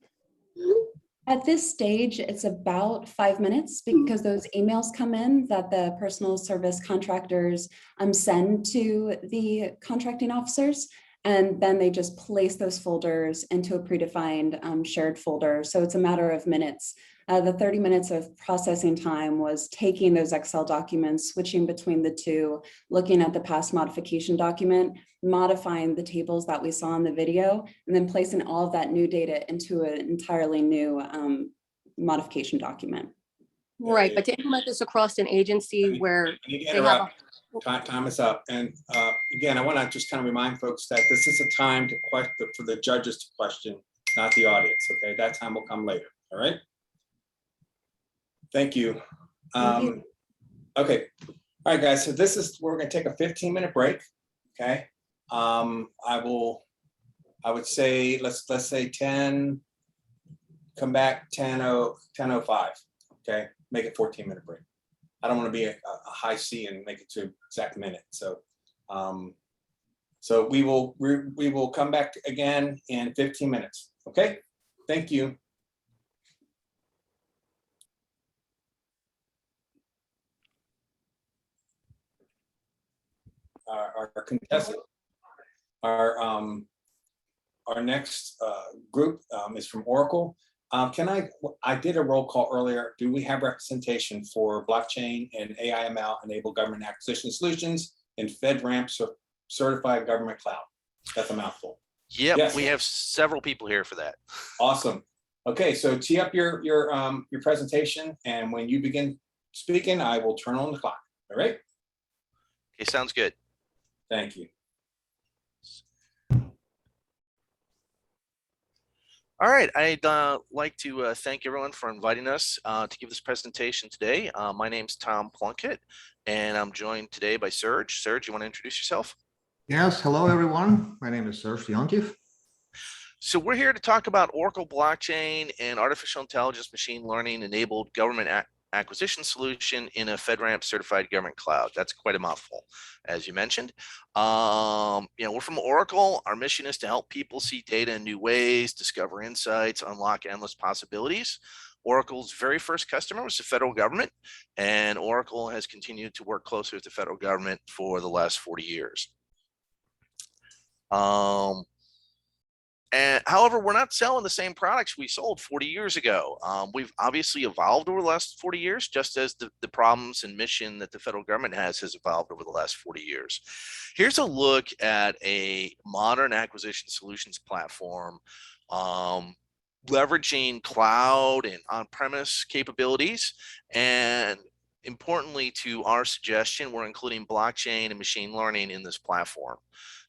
At this stage, it's about 5 minutes because those emails come in that the personal service contractors send to the contracting officers. And then they just place those folders into a predefined shared folder. So it's a matter of minutes. The 30 minutes of processing time was taking those Excel documents, switching between the two, looking at the past modification document, modifying the tables that we saw in the video, and then placing all of that new data into an entirely new modification document. Right, but to implement this across an agency where they have a Time is up. And again, I want to just kind of remind folks that this is a time to question for the judges to question, not the audience. Okay, that time will come later. All right. Thank you. Okay. All right, guys. So we're going to take a 15-minute break. Okay. I would say let's say 10. Come back 10:05. Okay. Make it 14-minute break. I don't want to be a high C and make it to exact minute. So, so we will come back again in 15 minutes. Okay. Thank you. Our contestant, our next group is from Oracle. I did a roll call earlier. Do we have representation for blockchain and AIML enabled government acquisition solutions in FedRAMP certified government cloud? That's a mouthful. Yep, yes. We have several people here for that. Awesome. Okay, so tee up your presentation, and when you begin speaking, I will turn on the clock. All right. Okay, sounds good. Thank you. All right, I'd like to thank everyone for inviting us to give this presentation today. My name's Tom Plunkett, and I'm joined today by Serge. Serge, you want to introduce yourself? Yes, hello everyone. My name is Serge Leontief. So we're here to talk about Oracle blockchain and artificial intelligence machine learning enabled government acquisition solution in a FedRAMP certified government cloud. That's quite a mouthful, as you mentioned. We're from Oracle. Our mission is to help people see data in new ways, discover insights, unlock endless possibilities. Oracle's very first customer was the federal government, and Oracle has continued to work closely with the federal government for the last 40 years. However, we're not selling the same products we sold 40 years ago. We've obviously evolved over the last 40 years, just as the problems and mission that the federal government has evolved over the last 40 years. Here's a look at a modern acquisition solutions platform, leveraging cloud and on-premise capabilities. And importantly, to our suggestion, we're including blockchain and machine learning in this platform.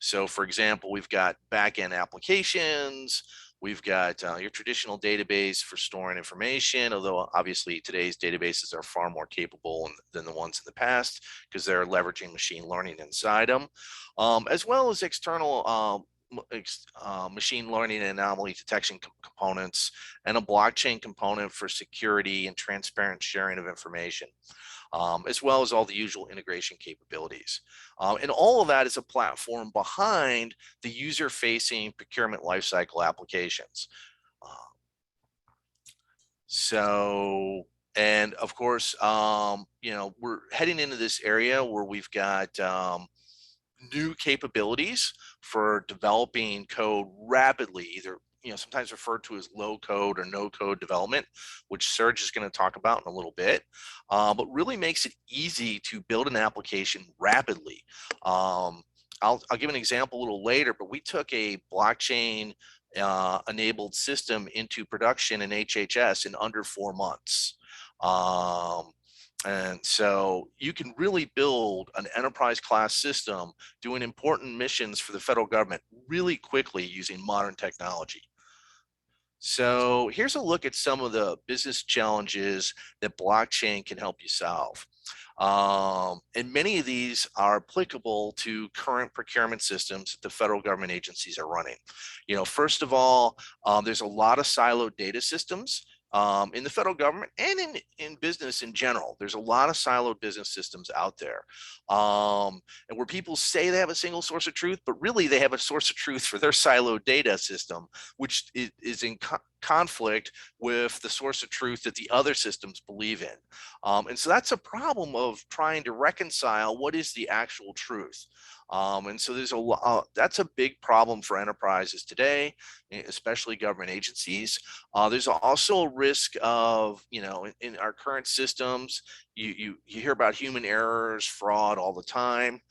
So for example, we've got backend applications, we've got your traditional database for storing information, although obviously today's databases are far more capable than the ones in the past because they're leveraging machine learning inside them, as well as external machine learning and anomaly detection components, and a blockchain component for security and transparent sharing of information. As well as all the usual integration capabilities. And all of that is a platform behind the user-facing procurement lifecycle applications. And of course, we're heading into this area where we've got new capabilities for developing code rapidly, either sometimes referred to as low code or no code development, which Serge is going to talk about in a little bit, but really makes it easy to build an application rapidly. I'll give an example a little later, but we took a blockchain enabled system into production in HHS in under 4 months. And so you can really build an enterprise class system doing important missions for the federal government really quickly using modern technology. So here's a look at some of the business challenges that blockchain can help you solve. And many of these are applicable to current procurement systems that the federal government agencies are running. First of all, there's a lot of siloed data systems in the federal government and in business in general. There's a lot of siloed business systems out there. And where people say they have a single source of truth, but really they have a source of truth for their siloed data system, which is conflict with the source of truth that the other systems believe in. And so that's a problem of trying to reconcile what is the actual truth. And so there's that's a big problem for enterprises today, especially government agencies. There's also a risk of, in our current systems, you hear about human errors, fraud all the time.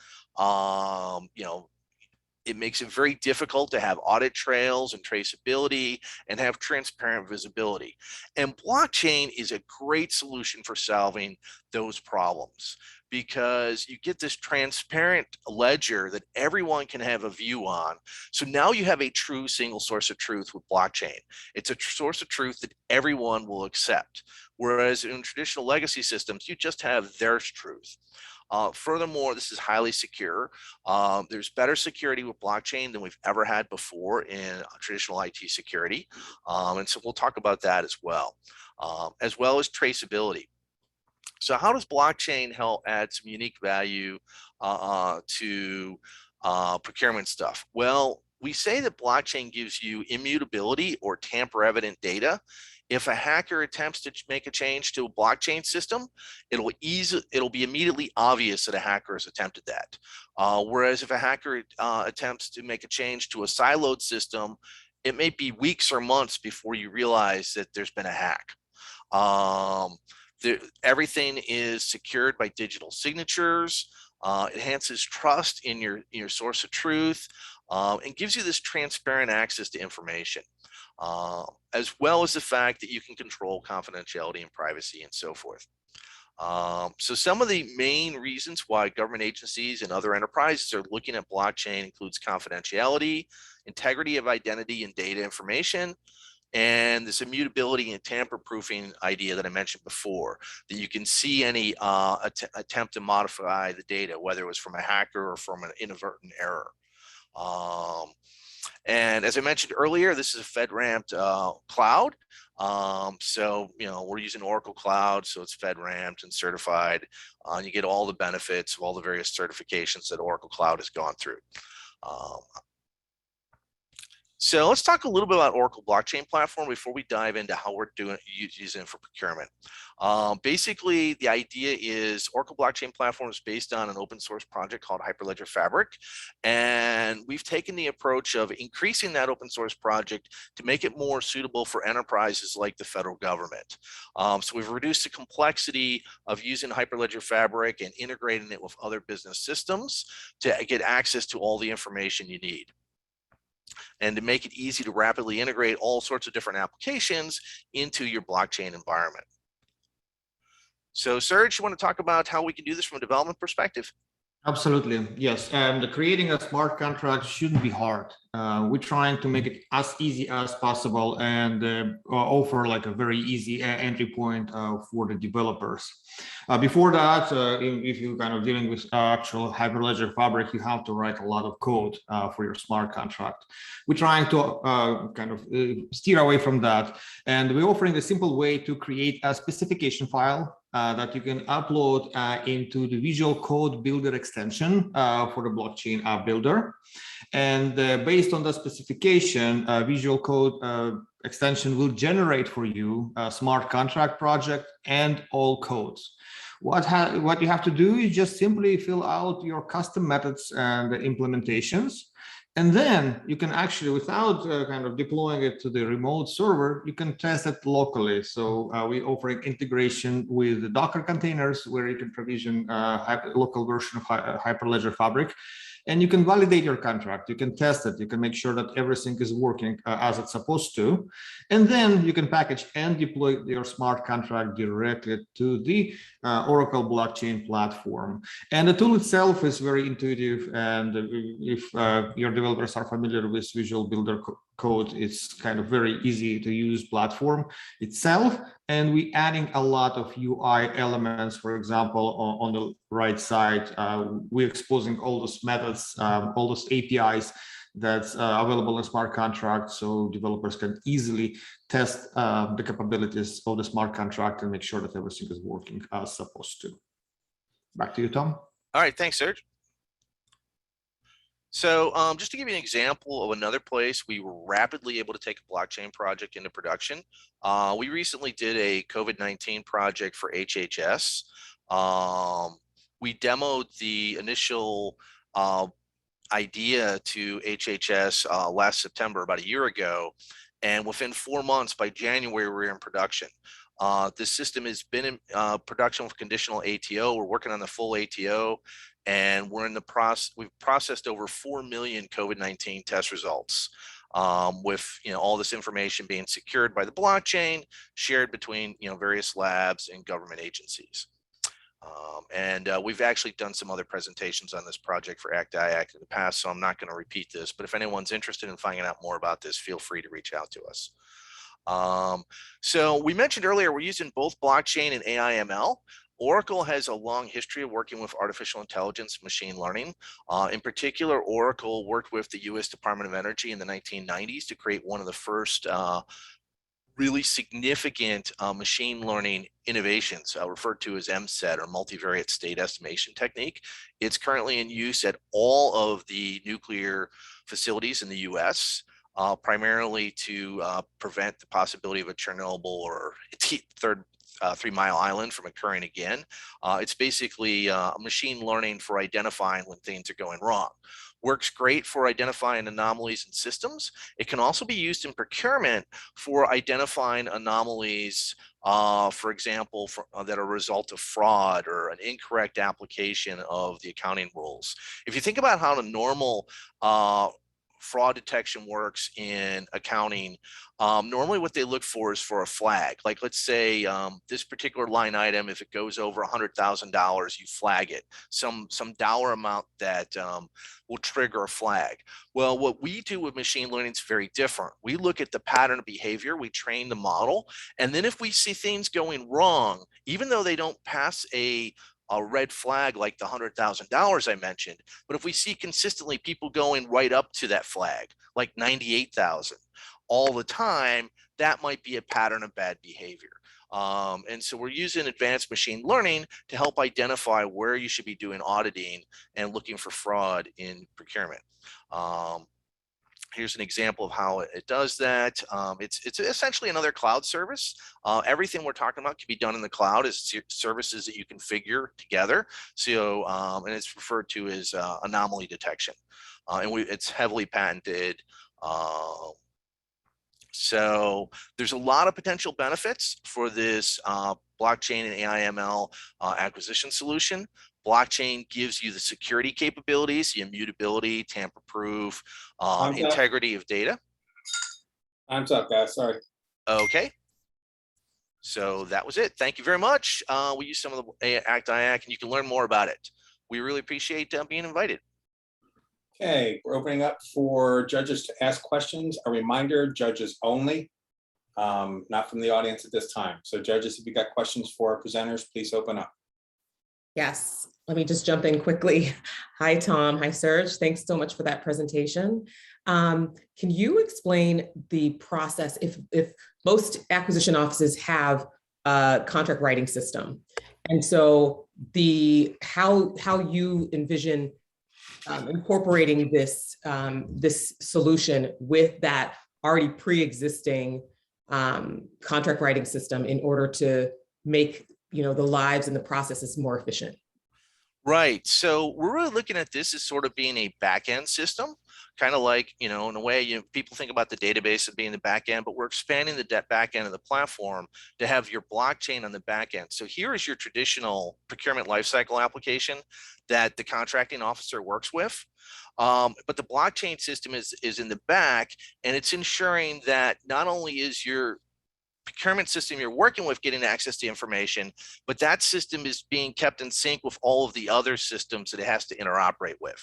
It makes it very difficult to have audit trails and traceability and have transparent visibility. And blockchain is a great solution for solving those problems, because you get this transparent ledger that everyone can have a view on. So now you have a true single source of truth with blockchain. It's a source of truth that everyone will accept. Whereas in traditional legacy systems, you just have their truth. Furthermore, this is highly secure. There's better security with blockchain than we've ever had before in traditional IT security. And so we'll talk about that as well as traceability. So how does blockchain help add some unique value to procurement stuff? Well, we say that blockchain gives you immutability or tamper evident data. If a hacker attempts to make a change to a blockchain system, it'll be immediately obvious that a hacker has attempted that. Whereas if a hacker attempts to make a change to a siloed system, it may be weeks or months before you realize that there's been a hack. Everything is secured by digital signatures. Enhances trust in your source of truth, and gives you this transparent access to information, as well as the fact that you can control confidentiality and privacy and so forth. So some of the main reasons why government agencies and other enterprises are looking at blockchain includes confidentiality, integrity of identity and data information, and this immutability and tamper-proofing idea that I mentioned before, that you can see any attempt to modify the data, whether it was from a hacker or from an inadvertent error. And as I mentioned earlier, this is a FedRAMP cloud. So, we're using Oracle Cloud, so it's FedRAMPed and certified. You get all the benefits of all the various certifications that Oracle Cloud has gone through. So let's talk a little bit about Oracle Blockchain Platform before we dive into how we're using it for procurement. Basically, the idea is Oracle Blockchain Platform is based on an open source project called Hyperledger Fabric. And we've taken the approach of increasing that open source project to make it more suitable for enterprises like the federal government. So we've reduced the complexity of using Hyperledger Fabric and integrating it with other business systems to get access to all the information you need, and to make it easy to rapidly integrate all sorts of different applications into your blockchain environment. So Serge, you want to talk about how we can do this from a development perspective? Absolutely, yes. And creating a smart contract shouldn't be hard. We're trying to make it as easy as possible and offer like a very easy entry point for the developers. Before that, if you're kind of dealing with actual Hyperledger Fabric, you have to write a lot of code for your smart contract. We're trying to kind of steer away from that. And we're offering a simple way to create a specification file that you can upload into the Visual Code Builder extension for the blockchain app builder. And based on the specification, Visual Code extension will generate for you a smart contract project and all codes. What you have to do is just simply fill out your custom methods and the implementations. And then you can actually, without kind of deploying it to the remote server, you can test it locally. So we offer integration with the Docker containers where you can provision a local version of Hyperledger Fabric. And you can validate your contract, you can test it, you can make sure that everything is working as it's supposed to. And then you can package and deploy your smart contract directly to the Oracle blockchain platform. And the tool itself is very intuitive. And if your developers are familiar with Visual Builder Code, it's kind of very easy to use platform itself. And we're adding a lot of UI elements. For example, on the right side, we're exposing all those methods, all those APIs that's available in smart contracts, so developers can easily test the capabilities of the smart contract and make sure that everything is working as supposed to. Back to you, Tom. All right, thanks, Serge. So just to give you an example of another place we were rapidly able to take a blockchain project into production, we recently did a COVID-19 project for HHS. We demoed the initial idea to HHS last September, about a year ago, and within 4 months, by January, we were in production. This system has been in production with conditional ATO. We're working on the full ATO, and we're in the process. We've processed over 4 million COVID-19 test results, with all this information being secured by the blockchain, shared between various labs and government agencies. And we've actually done some other presentations on this project for ACT-IAC in the past, so I'm not going to repeat this, but if anyone's interested in finding out more about this, feel free to reach out to us. So we mentioned earlier, we're using both blockchain and AI/ML. Oracle has a long history of working with artificial intelligence, machine learning. In particular, Oracle worked with the U.S. Department of Energy in the 1990s to create one of the first really significant machine learning innovations referred to as MSET, or multivariate state estimation technique. It's currently in use at all of the nuclear facilities in the US, primarily to prevent the possibility of a Chernobyl or third 3 Mile Island from occurring again. It's basically machine learning for identifying when things are going wrong. Works great for identifying anomalies in systems. It can also be used in procurement for identifying anomalies, for example, that are a result of fraud or an incorrect application of the accounting rules. If you think about how the normal fraud detection works in accounting, normally what they look for is for a flag. Like, let's say this particular line item, if it goes over $100,000, you flag it, some dollar amount that will trigger a flag. Well, what we do with machine learning is very different. We look at the pattern of behavior, we train the model, and then if we see things going wrong, even though they don't pass a red flag like the $100,000 I mentioned, but if we see consistently people going right up to that flag, like 98,000 all the time, that might be a pattern of bad behavior. And so we're using advanced machine learning to help identify where you should be doing auditing and looking for fraud in procurement. Here's an example of how it does that. It's essentially another cloud service. Everything we're talking about can be done in the cloud as services that you configure together. So, and it's referred to as anomaly detection. And it's heavily patented. So there's a lot of potential benefits for this blockchain and AI/ML acquisition solution. Blockchain gives you the security capabilities, the immutability, tamper-proof, integrity of data. Time's up, guys. Sorry. Okay. So that was it. Thank you very much. We use some of the ACT-IAC, and you can learn more about it. We really appreciate being invited. Okay, we're opening up for judges to ask questions. A reminder, judges only, not from the audience at this time. So judges, if you got questions for our presenters, please open up. Yes, let me just jump in quickly. Hi, Tom. Hi, Serge. Thanks so much for that presentation. Can you explain the process if most acquisition offices have a contract writing system? And so how you envision incorporating this solution with that already pre-existing contract writing system in order to make the lives and the processes more efficient? Right. So we're really looking at this as sort of being a back-end system, kind of like, in a way, people think about the database as being the back end, but we're expanding the back end of the platform to have your blockchain on the back end. So here is your traditional procurement lifecycle application that the contracting officer works with. But the blockchain system is in the back, and it's ensuring that not only is your procurement system you're working with getting access to information, but that system is being kept in sync with all of the other systems that it has to interoperate with.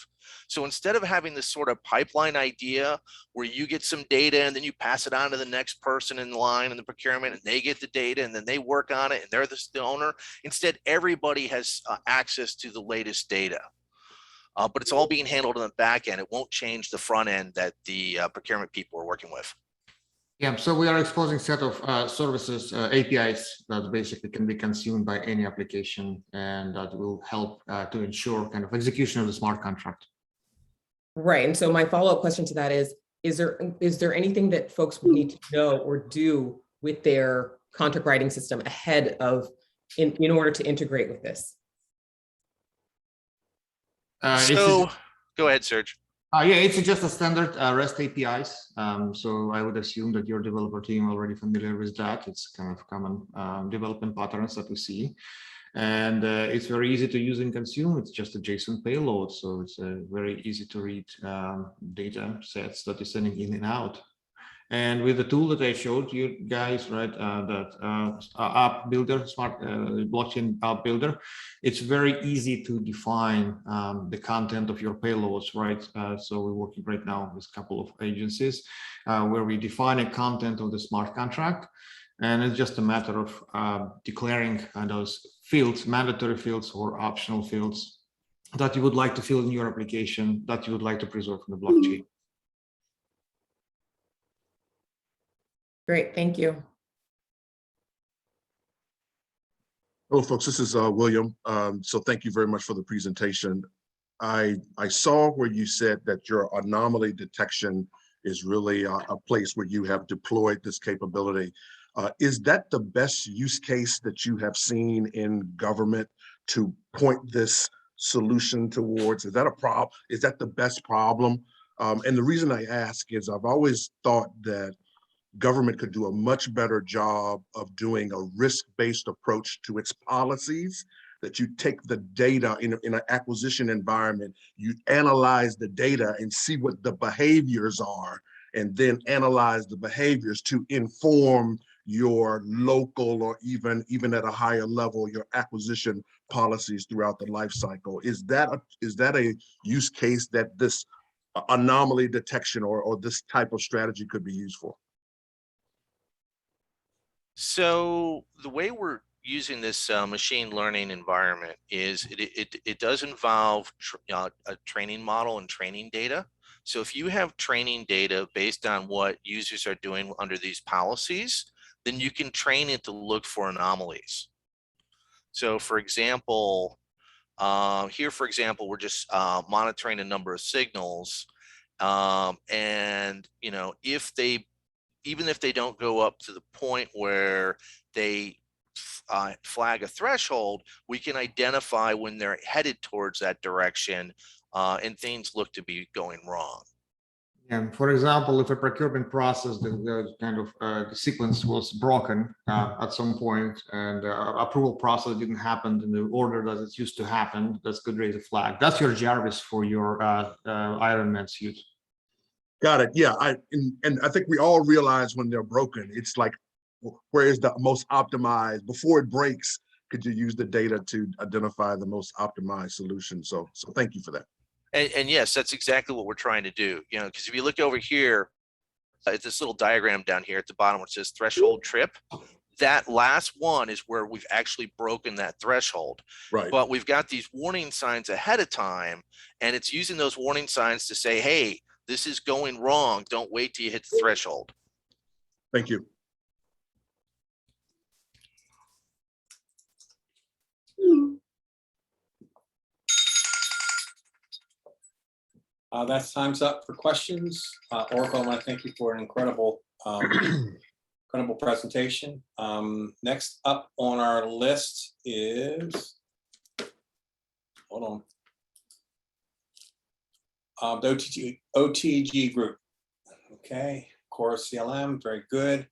So instead of having this sort of pipeline idea where you get some data and then you pass it on to the next person in line in the procurement and they get the data and then they work on it and they're the owner, instead everybody has access to the latest data. But it's all being handled on the back end. It won't change the front end that the procurement people are working with. Yeah, so we are exposing set of services, APIs that basically can be consumed by any application, and that will help to ensure kind of execution of the smart contract. Right. And so my follow-up question to that is there anything that folks would need to know or do with their contract writing system ahead of in order to integrate with this? So go ahead, Serge. Yeah, it's just a standard REST APIs. So I would assume that your developer team already familiar with that. It's kind of common development patterns that we see. And it's very easy to use and consume. It's just a JSON payload. So it's very easy to read data sets that is sending in and out. And with the tool that I showed you guys, right, that app builder, smart blockchain app builder, it's very easy to define the content of your payloads, right? So we're working right now with a couple of agencies where we define a content of the smart contract. And it's just a matter of declaring those fields, mandatory fields or optional fields that you would like to fill in your application that you would like to preserve in the blockchain. Great, thank you. Hello, folks, this is William. So thank you very much for the presentation. I saw where you said that your anomaly detection is really a place where you have deployed this capability. Is that the best use case that you have seen in government to point this solution towards? Is that a problem? Is that the best problem? And the reason I ask is I've always thought that government could do a much better job of doing a risk-based approach to its policies, that you take the data in an acquisition environment, you analyze the data and see what the behaviors are, and then analyze the behaviors to inform your local or even at a higher level, your acquisition policies throughout the life cycle. Is that a use case that this anomaly detection or this type of strategy could be used for? So the way we're using this machine learning environment is it does involve a training model and training data. So if you have training data based on what users are doing under these policies, then you can train it to look for anomalies. So for example, here, for example, we're just monitoring a number of signals. And, you know, even if they don't go up to the point where they flag a threshold, we can identify when they're headed towards that direction and things look to be going wrong. And for example, if a procurement process, the kind of sequence was broken at some point and approval process didn't happen in the order that it used to happen, that's could raise a flag. That's your Jarvis for your Iron Man suit. Got it. Yeah, and I think we all realize when they're broken, it's like, where is the most optimized before it breaks? Could you use the data to identify the most optimized solution? So thank you for that. And yes, that's exactly what we're trying to do. You know, because if you look over here, it's this little diagram down here at the bottom where it says threshold trip. That last one is where we've actually broken that threshold. Right. But we've got these warning signs ahead of time, and it's using those warning signs to say, hey, this is going wrong. Don't wait till you hit the threshold. Thank you. That's time's up for questions. Oracle, I want to thank you for an incredible presentation. Next up on our list is, hold on, the OTG group. Okay, Core CLM, very good.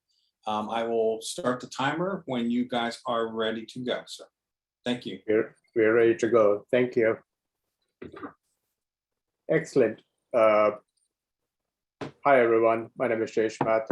I will start the timer when you guys are ready to go, sir. Thank you. We're ready to go. Thank you. Excellent. Hi, everyone. My name is Jayesh Mathur.